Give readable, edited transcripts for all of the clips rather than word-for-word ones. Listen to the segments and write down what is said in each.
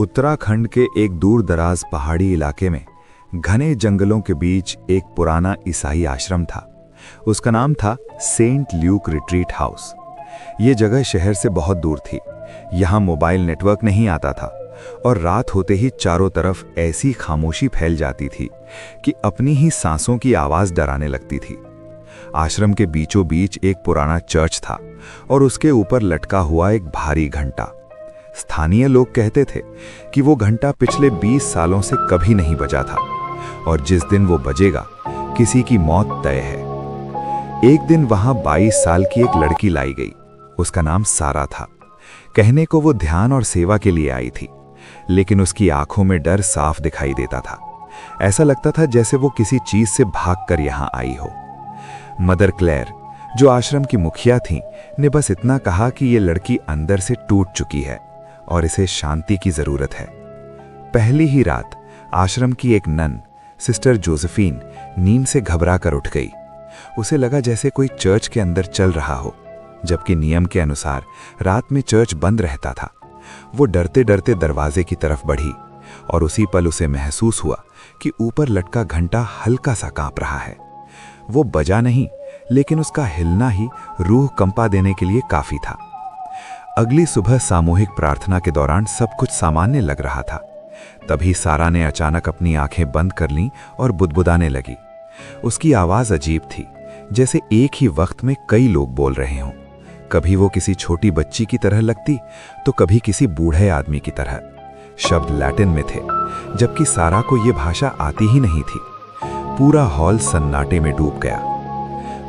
उत्तराखंड के एक दूर दराज पहाड़ी इलाके में घने जंगलों के बीच एक पुराना ईसाई आश्रम था। उसका नाम था सेंट ल्यूक रिट्रीट हाउस। ये जगह शहर से बहुत दूर थी। यहाँ मोबाइल नेटवर्क नहीं आता था और रात होते ही चारों तरफ ऐसी खामोशी फैल जाती थी कि अपनी ही सांसों की आवाज डराने लगती थी। आश्रम के बीचों बीच एक पुराना चर्च था और उसके ऊपर लटका हुआ एक भारी घंटा। स्थानीय लोग कहते थे कि वो घंटा पिछले 20 सालों से कभी नहीं बजा था और जिस दिन वो बजेगा किसी की मौत तय है। एक दिन वहां 22 साल की एक लड़की लाई गई। उसका नाम सारा था। कहने को वो ध्यान और सेवा के लिए आई थी, लेकिन उसकी आंखों में डर साफ दिखाई देता था। ऐसा लगता था जैसे वो किसी चीज से भागकर यहां आई हो। मदर क्लेयर, जो आश्रम की मुखिया थीं, ने बस इतना कहा कि ये लड़की अंदर से टूट चुकी है और इसे शांति की जरूरत है। पहली ही रात आश्रम की एक नन, सिस्टर जोसेफीन, नींद से घबरा कर उठ गई। उसे लगा जैसे कोई चर्च के अंदर चल रहा हो, जबकि नियम के अनुसार रात में चर्च बंद रहता था। वो डरते डरते दरवाजे की तरफ बढ़ी और उसी पल उसे महसूस हुआ कि ऊपर लटका घंटा हल्का सा कांप रहा है। वो बजा नहीं, लेकिन उसका हिलना ही रूह कंपा देने के लिए काफी था। अगली सुबह सामूहिक प्रार्थना के दौरान सब कुछ सामान्य लग रहा था। तभी सारा ने अचानक अपनी आंखें बंद कर लीं और बुदबुदाने लगी। उसकी आवाज अजीब थी, जैसे एक ही वक्त में कई लोग बोल रहे हों। कभी वो किसी छोटी बच्ची की तरह लगती, तो कभी किसी बूढ़े आदमी की तरह। शब्द लैटिन में थे, जबकि सारा को ये भाषा आती ही नहीं थी। पूरा हॉल सन्नाटे में डूब गया।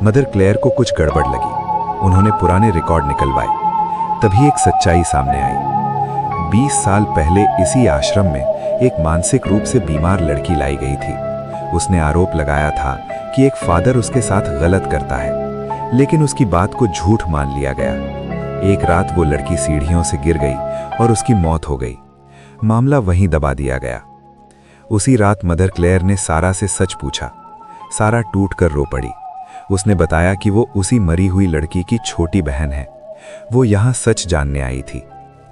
मदर क्लेयर को कुछ गड़बड़ लगी। उन्होंने पुराने रिकॉर्ड निकलवाए। तभी एक सच्चाई सामने आई। 20 साल पहले इसी आश्रम में एक मानसिक रूप से बीमार लड़की लाई गई थी। उसने आरोप लगाया था कि एक फादर उसके साथ गलत करता है, लेकिन उसकी बात को झूठ मान लिया गया। एक रात वो लड़की सीढ़ियों से गिर गई और उसकी मौत हो गई। मामला वहीं दबा दिया गया। उसी रात मदर क्लेयर ने सारा से सच पूछा। सारा टूटकर रो पड़ी। उसने बताया कि वो उसी मरी हुई लड़की की छोटी बहन है। वो यहाँ सच जानने आई थी,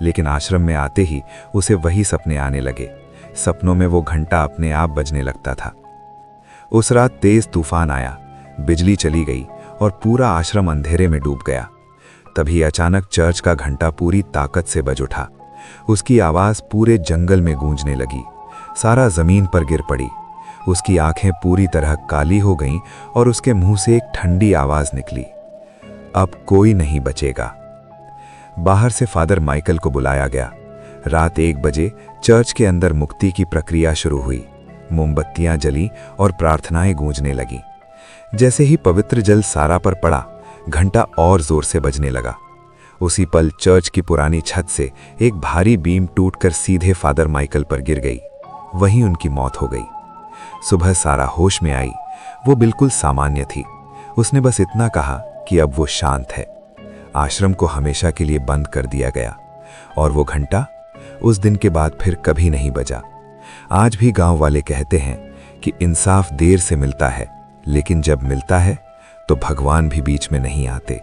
लेकिन आश्रम में आते ही उसे वही सपने आने लगे। सपनों में वो घंटा अपने आप बजने लगता था। उस रात तेज तूफान आया, बिजली चली गई और पूरा आश्रम अंधेरे में डूब गया। तभी अचानक चर्च का घंटा पूरी ताकत से बज उठा। उसकी आवाज पूरे जंगल में गूंजने लगी। सारा जमीन पर गिर पड़ी। उसकी आंखें पूरी तरह काली हो गईं और उसके मुंह से एक ठंडी आवाज निकली, अब कोई नहीं बचेगा। बाहर से फादर माइकल को बुलाया गया। रात 1 बजे चर्च के अंदर मुक्ति की प्रक्रिया शुरू हुई। मोमबत्तियां जली और प्रार्थनाएं गूंजने लगीं। जैसे ही पवित्र जल सारा पर पड़ा, घंटा और जोर से बजने लगा। उसी पल चर्च की पुरानी छत से एक भारी बीम टूटकर सीधे फादर माइकल पर गिर गई। वहीं उनकी मौत हो गई। सुबह सारा होश में आई। वो बिल्कुल सामान्य थी। उसने बस इतना कहा कि अब वो शांत है। आश्रम को हमेशा के लिए बंद कर दिया गया और वो घंटा उस दिन के बाद फिर कभी नहीं बजा। आज भी गांव वाले कहते हैं कि इंसाफ देर से मिलता है, लेकिन जब मिलता है तो भगवान भी बीच में नहीं आते।